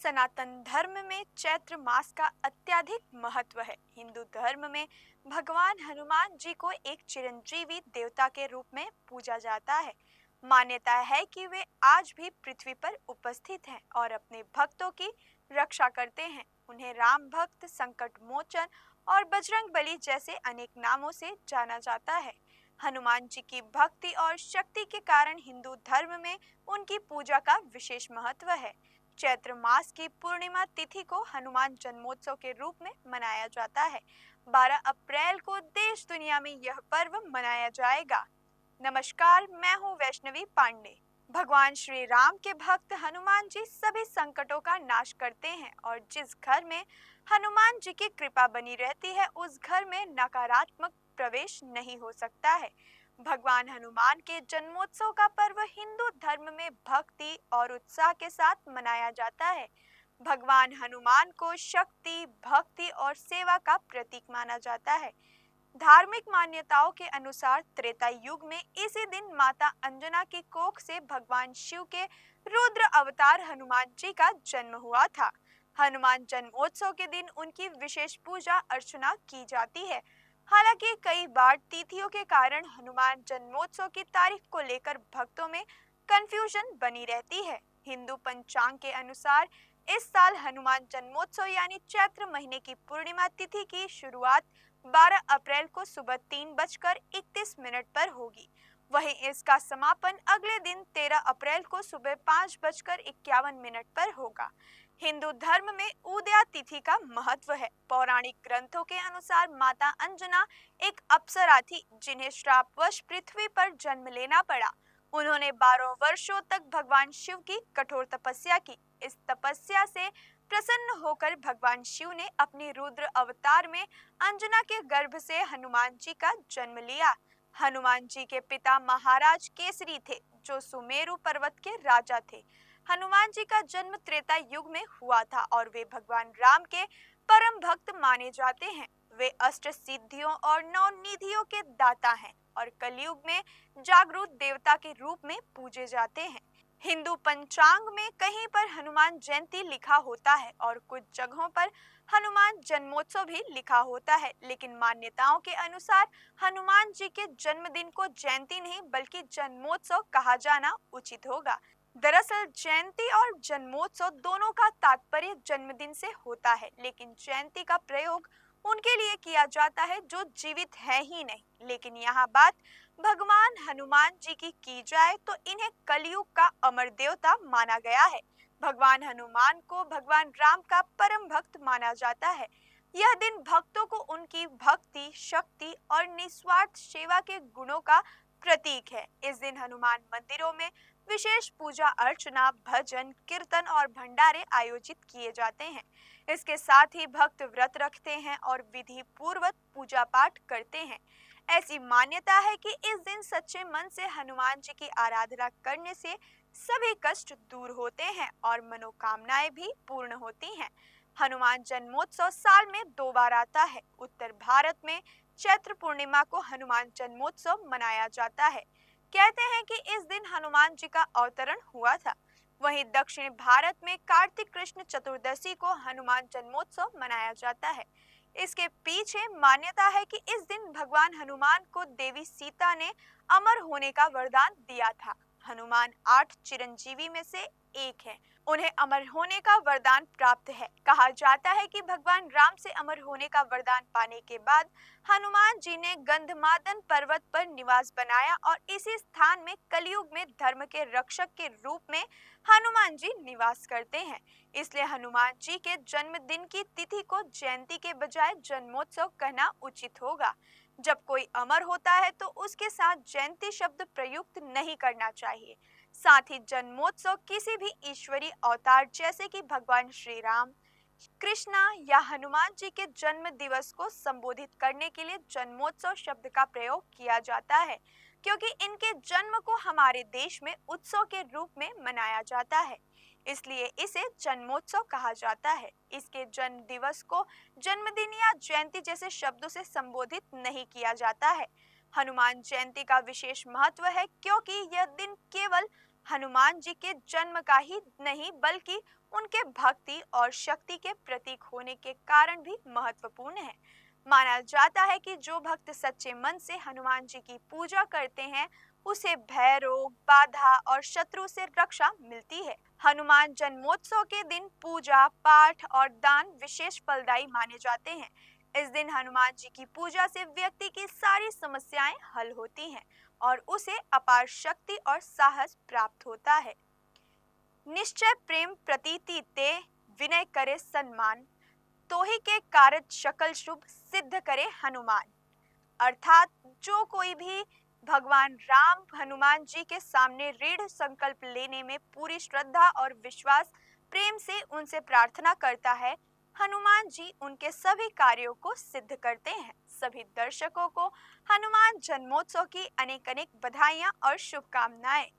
सनातन धर्म में चैत्र मास का अत्यधिक महत्व है। हिंदू धर्म में भगवान हनुमान जी को एक चिरंजीवी देवता के रूप में पूजा जाता है। मान्यता है कि वे आज भी पृथ्वी पर उपस्थित हैं और अपने भक्तों की रक्षा करते हैं। उन्हें राम भक्त, संकट मोचन और बजरंग बली जैसे अनेक नामों से जाना जाता है। हनुमान जी की भक्ति और शक्ति के कारण हिंदू धर्म में उनकी पूजा का विशेष महत्व है। चैत्र मास की पूर्णिमा तिथि को हनुमान जन्मोत्सव के रूप में मनाया जाता है। 12 अप्रैल को देश दुनिया में यह पर्व मनाया जाएगा। नमस्कार, मैं हूँ वैष्णवी पांडे। भगवान श्री राम के भक्त हनुमान जी सभी संकटों का नाश करते हैं और जिस घर में हनुमान जी की कृपा बनी रहती है उस घर में नकारात्मक प्रवेश नहीं हो सकता है। भगवान हनुमान के जन्मोत्सव का पर्व हिंदू धर्म में भक्ति और उत्साह के साथ मनाया जाता है। भगवान हनुमान को शक्ति, भक्ति और सेवा का प्रतीक माना जाता है। धार्मिक मान्यताओं के अनुसार त्रेता युग में इसी दिन माता अंजना की कोख से भगवान शिव के रुद्र अवतार हनुमान जी का जन्म हुआ था। हनुमान जन्मोत्सव के दिन उनकी विशेष पूजा अर्चना की जाती है। हालांकि कई बार तिथियों के कारण हनुमान जन्मोत्सव की तारीख को लेकर भक्तों में कंफ्यूजन बनी रहती है। हिंदू पंचांग के अनुसार इस साल हनुमान जन्मोत्सव यानी चैत्र महीने की पूर्णिमा तिथि की शुरुआत 12 अप्रैल को सुबह 3:31 पर होगी। वहीं इसका समापन अगले दिन 13 अप्रैल को सुबह 5:51 पर होगा। हिंदू धर्म में उदया तिथि का महत्व है। पौराणिक ग्रंथों के अनुसार माता अंजना एक अप्सरा थी जिन्हें श्रापवश पृथ्वी पर जन्म लेना पड़ा। उन्होंने 12 वर्षों तक भगवान शिव की कठोर तपस्या की। इस तपस्या से प्रसन्न होकर भगवान शिव ने अपने रुद्र अवतार में अंजना के गर्भ से हनुमान जी का जन्म लिया। हनुमान जी के पिता महाराज केसरी थे जो सुमेरु पर्वत के राजा थे। हनुमान जी का जन्म त्रेता युग में हुआ था और वे भगवान राम के परम भक्त माने जाते हैं। वे अष्ट सिद्धियों और 9 निधियों के दाता हैं और कलयुग में जागरूक देवता के रूप में पूजे जाते हैं। हिंदू पंचांग में कहीं पर हनुमान जयंती लिखा होता है और कुछ जगहों पर हनुमान जन्मोत्सव भी लिखा होता है, लेकिन मान्यताओं के अनुसार हनुमान जी के जन्मदिन को जयंती नहीं बल्कि जन्मोत्सव कहा जाना उचित होगा। दरअसल जयंती और जन्मोत्सव दोनों का तात्पर्य जन्मदिन से होता है, लेकिन जयंती का प्रयोग उनके लिए किया जाता है जो जीवित है ही नहीं। लेकिन यहाँ बात भगवान हनुमान जी की जाए तो इन्हें कलयुग का अमर देवता माना गया है। भगवान हनुमान को भगवान राम का परम भक्त माना जाता है। यह दिन भक्तों को उनकी भक्ति, शक्ति और निस्वार्थ सेवा के गुणों का प्रतीक है। इस दिन हनुमान मंदिरों में विशेष पूजा अर्चना, भजन, कीर्तन और भंडारे आयोजित किए जाते हैं। इसके साथ ही भक्त व्रत रखते हैं और विधि पूर्वक पूजा पाठ करते हैं। ऐसी मान्यता है कि इस दिन सच्चे मन से हनुमान जी की आराधना करने से सभी कष्ट दूर होते हैं और मनोकामनाएं भी पूर्ण होती हैं। हनुमान जन्मोत्सव साल में 2 बार आता है। उत्तर भारत में चैत्र पूर्णिमा को हनुमान जन्मोत्सव मनाया जाता है। कहते हैं कि इस दिन हनुमान जी का अवतरण हुआ था। वहीं दक्षिण भारत में कार्तिक कृष्ण चतुर्दशी को हनुमान जन्मोत्सव मनाया जाता है। इसके पीछे मान्यता है कि इस दिन भगवान हनुमान को देवी सीता ने अमर होने का वरदान दिया था। हनुमान 8 चिरंजीवी में से एक है। उन्हें अमर होने का वरदान प्राप्त है। कहा जाता है कि भगवान राम से अमर होने का वरदान पाने के बाद हनुमान जी ने गंधमादन पर्वत पर निवास बनाया और इसी स्थान में कलयुग में धर्म के रक्षक के रूप में हनुमान जी निवास करते हैं। इसलिए हनुमान जी के जन्मदिन की तिथि को जयंती के बजाय जन्मोत्सव कहना उचित होगा। जब कोई अमर होता है तो उसके साथ जयंती शब्द प्रयुक्त नहीं करना चाहिए। साथ ही जन्मोत्सव किसी भी ईश्वरीय अवतार जैसे कि भगवान श्री राम, कृष्णा या हनुमान जी के जन्म दिवस को संबोधित करने के लिए जन्मोत्सव शब्द का प्रयोग किया जाता है, क्योंकि इनके जन्म को हमारे देश में उत्सव के रूप में मनाया जाता है, इसलिए इसे जन्मोत्सव कहा जाता है। इसके जन्म दिवस को जन्मदिन या जयंती जैसे शब्दों से संबोधित नहीं किया जाता है। हनुमान जयंती का विशेष महत्व है क्योंकि यह दिन केवल हनुमान जी के जन्म का ही नहीं बल्कि उनके भक्ति और शक्ति के प्रतीक होने के कारण भी महत्वपूर्ण है। माना जाता है कि जो भक्त सच्चे मन से हनुमान जी की पूजा करते हैं, उसे भय रोग, बाधा और शत्रु से रक्षा मिलती है। हनुमान जन्मोत्सव के दिन पूजा, पाठ और दान विशेष फलदायी माने जाते हैं। इस दिन हनुमान जी की पूजा से व्यक्ति की सारी समस्याएं हल होती हैं और उसे अपार शक्ति और साहस प्राप्त होता है। निश्चय प्रेम प्रतीति ते विनय करे सन्मान, तोहि के कारज शकल शुभ सिद्ध करे हनुमान। अर्थात जो कोई भी भगवान राम हनुमान जी के सामने दृढ़ संकल्प लेने में पूरी श्रद्धा और विश्वास प्रेम से उनसे प्रार्थना करता है, हनुमान जी उनके सभी कार्यों को सिद्ध करते हैं। सभी दर्शकों को हनुमान जन्मोत्सव की अनेक अनेक बधाइयां और शुभकामनाएं।